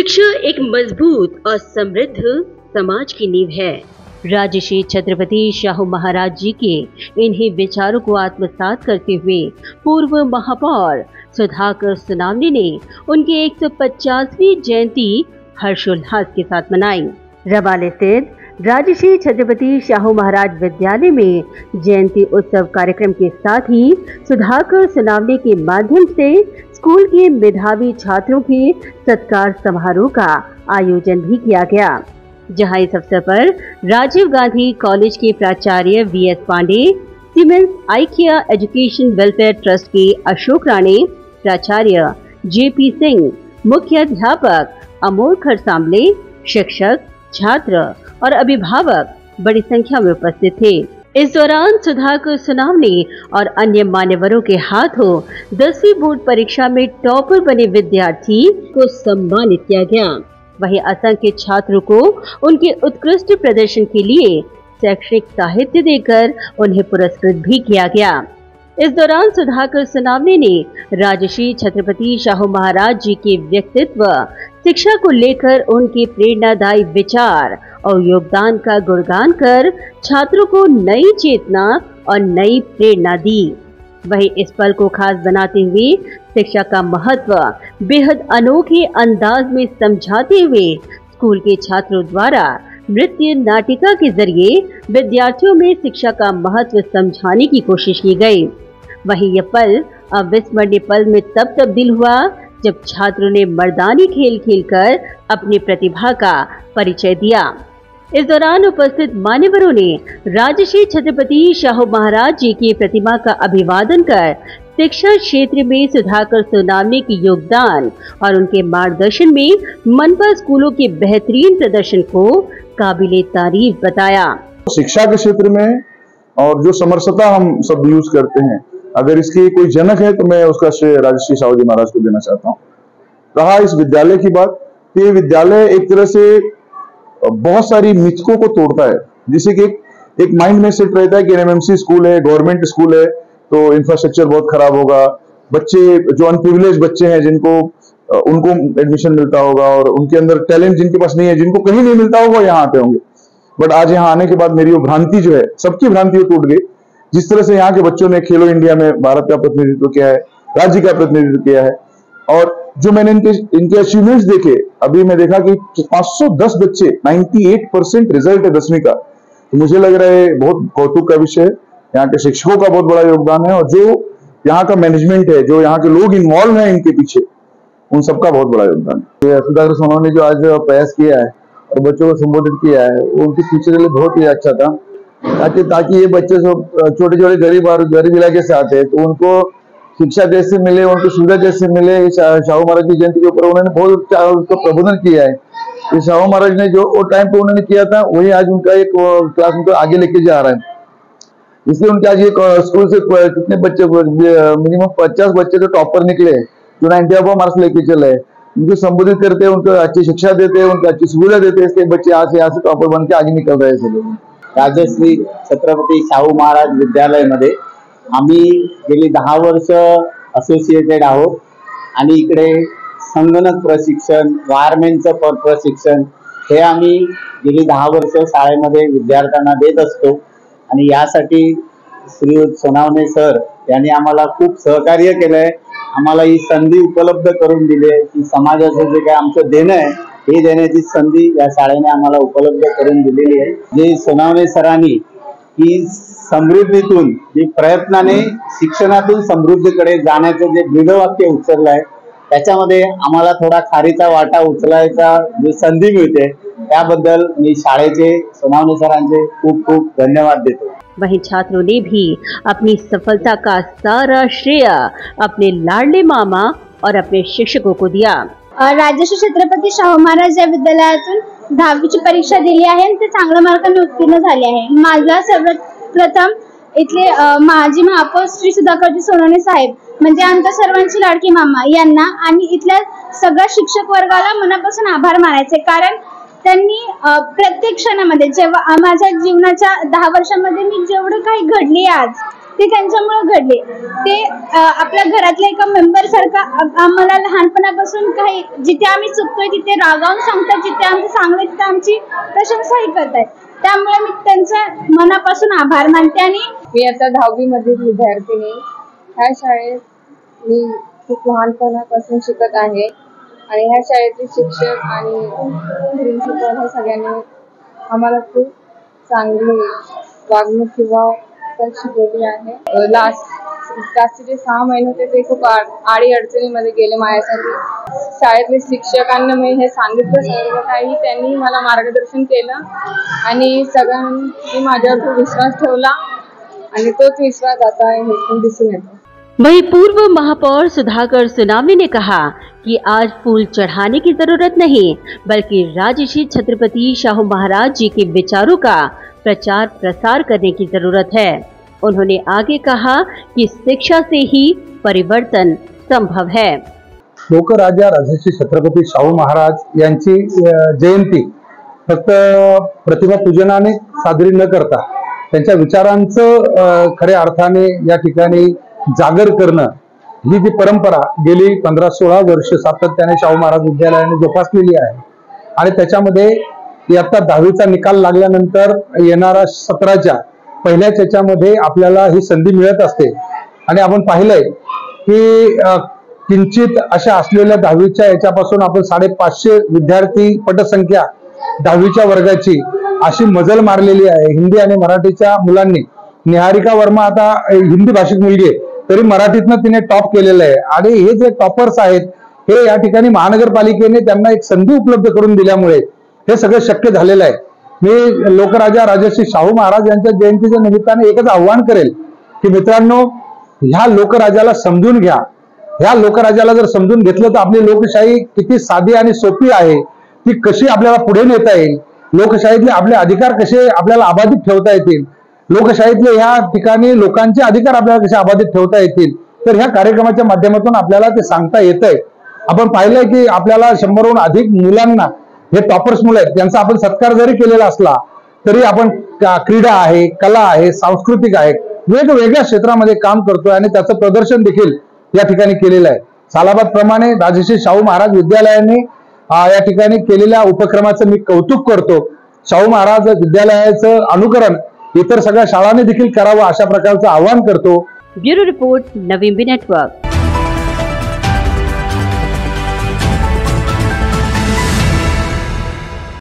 शिक्षा एक मजबूत और समृद्ध समाज की नींव है। राजर्षि छत्रपति शाहू महाराज जी के इन्हीं विचारों को आत्मसात करते हुए पूर्व महापौर सुधाकर सोनावने ने उनकी 150वीं जयंती हर्षोल्लास के साथ मनाई। रबाले स्थित राजर्षि छत्रपति शाहू महाराज विद्यालय में जयंती उत्सव कार्यक्रम के साथ ही सुधाकर सोनावने के माध्यम से स्कूल के मेधावी छात्रों के सत्कार समारोह का आयोजन भी किया गया, जहां इस अवसर पर राजीव गांधी कॉलेज के प्राचार्य VS Pandey, Siemens IKEA education welfare trust के अशोक राणे, प्राचार्य जेपी सिंह, मुख्य अध्यापक अमोल खरसांबले, शिक्षक, छात्र और अभिभावक बड़ी संख्या में उपस्थित थे। इस दौरान सुधाकर सोनावने और अन्य मान्यवरों के हाथों 10वीं बोर्ड परीक्षा में टॉपर बने विद्यार्थी को सम्मानित किया गया। वहीं असंख्य छात्रों को उनके उत्कृष्ट प्रदर्शन के लिए शैक्षणिक साहित्य देकर उन्हें पुरस्कृत भी किया गया। इस दौरान सुधाकर सोनावने ने राजर्षि छत्रपति शाहू महाराज जी के व्यक्तित्व, शिक्षा को लेकर उनके प्रेरणादायी विचार और योगदान का गुणगान कर छात्रों को नई चेतना और नई प्रेरणा दी। वहीं इस पल को खास बनाते हुए शिक्षा का महत्व बेहद अनोखे अंदाज में समझाते हुए स्कूल के छात्रों द्वारा नृत्य नाटिका के जरिए विद्यार्थियों में शिक्षा का महत्व समझाने की कोशिश की गई। वहीं यह पल अविस्मरणीय पल में तब तब्दील हुआ जब छात्रों ने मर्दानी खेल खेलकर अपनी प्रतिभा का परिचय दिया। इस दौरान उपस्थित मान्यवरों ने राजर्षि छत्रपति शाहू महाराज जी की प्रतिमा का अभिवादन कर शिक्षा क्षेत्र में सुधाकर सोनावने के योगदान और उनके मार्गदर्शन में मनपा स्कूलों के बेहतरीन प्रदर्शन को काबिले तारीफ बताया। शिक्षा के क्षेत्र में और जो समरसता हम सब यूज करते हैं, अगर इसकी कोई जनक है तो मैं उसका श्रेय राजर्षि शाहू जी महाराज को देना चाहता हूँ। रहा इस विद्यालय की बात, तो ये विद्यालय एक तरह से बहुत सारी मिथकों को तोड़ता है। जैसे कि एक माइंड में सेट रहता है कि एमएमसी स्कूल है, गवर्नमेंट स्कूल है, तो इंफ्रास्ट्रक्चर बहुत खराब होगा, बच्चे जो अनप्रिविलेज बच्चे हैं जिनको उनको एडमिशन मिलता होगा और उनके अंदर टैलेंट जिनके पास नहीं है, जिनको कहीं नहीं मिलता होगा, यहाँ आते होंगे। बट आज यहाँ आने के बाद मेरी वो भ्रांति जो है, सबकी भ्रांति टूट गई। जिस तरह से यहाँ के बच्चों ने खेलो इंडिया में भारत का प्रतिनिधित्व किया है, राज्य का प्रतिनिधित्व किया है, और जो मैंने इनके अचीवमेंट्स देखे, अभी मैं देखा कि 510 बच्चे, 98% रिजल्ट है 10वीं का। तो मुझे लग रहा है बहुत कौतुक का विषय है। यहाँ के शिक्षकों का बहुत बड़ा योगदान है और जो यहाँ का मैनेजमेंट है, जो यहाँ के लोग इन्वॉल्व हैं इनके पीछे, उन सबका बहुत बड़ा योगदान है। सुधाकर सोनावने ने जो आज प्रयास किया है और बच्चों को संबोधित किया है, वो उनके फ्यूचर के लिए बहुत ही अच्छा था, ताकि ये बच्चे सब छोटे छोटे गरीब इलाके से आते हैं तो उनको शिक्षा कैसे मिले, उनको सुविधा कैसे मिले। शाहू महाराज की जयंती के ऊपर उन्होंने बहुत उसका प्रबोधन किया है। तो शाहू महाराज ने जो वो टाइम पे उन्होंने किया था, वही आज उनका एक क्लास उनको आगे लेके जा रहा है। इसलिए उनके आज एक स्कूल से कितने बच्चे, मिनिमम 50 बच्चे तो टॉपर निकले, जो 90 मार्क्स लेके चले। उनको संबोधित करते हैं, उनको अच्छी शिक्षा देते हैं, उनको अच्छी सुविधा देते हैं, इसके बच्चे यहाँ से टॉपर बन के आगे निकल रहे हैं सब लोग। राजर्षि छत्रपती शाहू महाराज विद्यालयामध्ये आम्ही गेली 10 वर्ष असोसिएटेड आहोत आणि इकडे संगणक प्रशिक्षण, वायरमॅनचं प्रशिक्षण हे आम्ही गेली 10 वर्ष शाळेमध्ये विद्यार्थ्यांना देत असतो आणि यासाठी श्री सोनावणे सर यांनी आम्हाला खूप सहकार्य केलंय। आम्हाला ही संधी उपलब्ध करून दिली आहे की समाजाचं जे काय आमचं देणं आहे हे देण्याची संधी या शाळेने आम्हाला उपलब्ध करून दिलेली आहे। जे सोनावणे सरांनी की समृद्धीतून, जे प्रयत्नाने शिक्षणातून समृद्धीकडे जाण्याचं जे ब्रीदवाक्य उचललं आहे, त्याच्यामध्ये आम्हाला थोडा खारीचा वाटा उचलायचा जी संधी मिळते, त्याबद्दल मी शाळेचे सोनावणे सरांचे खूप खूप धन्यवाद देतो। वहीं छात्रों ने भी अपनी सफलता का सारा श्रेय अपने लाडले मामा और अपने शिक्षकों को दिया। राजर्षि छत्रपती शाहू महाराज या विद्यालयातून 10वीची परीक्षा दिली आहे आणि ते चांगल्या मार्काने उत्तीर्ण झाले आहे। माझा सर्वप्रथम इथले माजी महापौर श्री सुधाकरजी सोनावणे साहेब, म्हणजे आमच्या सर्वांची लाडकी मामा, यांना आणि इथल्या सगळ्या शिक्षक वर्गाला मनापासून आभार मानायचे, कारण त्यांनी प्रत्येक क्षणामध्ये, जेव्हा माझ्या जीवनाच्या 10 वर्षांमध्ये मी जेवढं काही घडले आज, ते त्यांच्यामुळे घडले. ते आपल्या घरातल्या एका मेंबर सारखं आम्हाला लहानपणापासून काही जिथे आम्ही चुकतोय तिथे रागावून सांगतात, जिथे आमचं चांगलं तिथे आमची प्रशंसाही करतायत. त्यामुळे मी त्यांचा मनापासून आभार मानते. आणि मी आता 10वी मधील विद्यार्थिनी. ह्या शाळेत मी खूप लहानपणापासून शिकत आहे आणि ह्या शाळेतील शिक्षक आणि प्रिन्सिपल ह्या सगळ्यांनी आम्हाला खूप चांगली वागणूक किंवा शिकवली आहे. जास्तीचे 6 महिने होते ते खूप आडी अडचणीमध्ये गेले माझ्यासाठी. शाळेतले शिक्षकांना मी हे सांगितलं सर्व काही, त्यांनी मला मार्गदर्शन केलं आणि सगळ्यांनी माझ्यावर खूप विश्वास ठेवला आणि तोच विश्वास आता हे दिसून येतो. वहीं पूर्व महापौर सुधाकर सुनामी ने कहा कि आज फूल चढ़ाने की जरूरत नहीं, बल्कि राजर्षि छत्रपति शाहू महाराज जी के विचारों का प्रचार प्रसार करने की जरूरत है. उन्होंने आगे कहा कि शिक्षा से ही परिवर्तन संभव है. लोकराजा राजर्षि छत्रपती शाहू महाराज यांची जयंती फक्त प्रतिमा पूजनाने साजरी न करता त्यांच्या विचारांचं खऱ्या अर्थाने या ठिकाणी जागर करणं ही जी परंपरा गेली 15-16 वर्ष सातत्याने शाहू महाराज विद्यालयाने जोपासलेली आहे. आणि त्याच्यामध्ये इयत्ता 10वीचा निकाल लागल्यानंतर येणारा 17च्या पहिल्याच याच्यामध्ये आपल्याला ही संधी मिळत असते. आणि आपण पाहिलंय की किंचित अशा असलेल्या 10वीच्या याच्यापासून आपण 550 विद्यार्थी पटसंख्या 10वीच्या वर्गाची अशी मजल मारलेली आहे. हिंदी आणि मराठीच्या मुलांनी, निहारिका वर्मा आता हिंदी भाषिक मुलगी आहे तरी मराठीतनं तिने टॉप केलेलं आहे. आणि हे जे टॉपर्स आहेत हे या ठिकाणी महानगरपालिकेने त्यांना एक संधी उपलब्ध करून दिल्यामुळे हे सगळं शक्य झालेलं आहे. मी लोकराजा राजर्षि शाहू महाराज यांच्या जयंतीच्या निमित्ताने एकच आव्हान करेल की मित्रांनो, ह्या लोकराजाला समजून घ्या. ह्या लोकराजाला जर समजून घेतलं तर आपली लोकशाही किती साधी आणि सोपी आहे, ती कशी आपल्याला पुढे नेता येईल, लोकशाहीतले आपले अधिकार कसे आपल्याला अबाधित ठेवता येतील, लोकशाहीतले ह्या ठिकाणी लोकांचे अधिकार आपल्याला कसे अबाधित ठेवता येतील, तर ह्या कार्यक्रमाच्या माध्यमातून आपल्याला ते सांगता येतंय. आपण पाहिलंय की आपल्याला 100हून अधिक मुलांना, हे टॉपर्स मुलं आहेत, त्यांचा आपण सत्कार जरी केलेला असला तरी आपण क्रीडा आहे, कला आहे, सांस्कृतिक आहे, वेगवेगळ्या क्षेत्रामध्ये काम करतोय आणि त्याचं प्रदर्शन देखील या ठिकाणी केलेलं आहे. सालाबाद प्रमाणे राजर्षि शाहू महाराज विद्यालयाने या ठिकाणी केलेल्या उपक्रमाचं मी कौतुक करतो. शाहू महाराज विद्यालयाचं अनुकरण इतर सगळ्या शाळांनी देखील करावं अशा प्रकारचं आवाहन करतो. ब्युरो रिपोर्ट, नवीन नेटवर्क.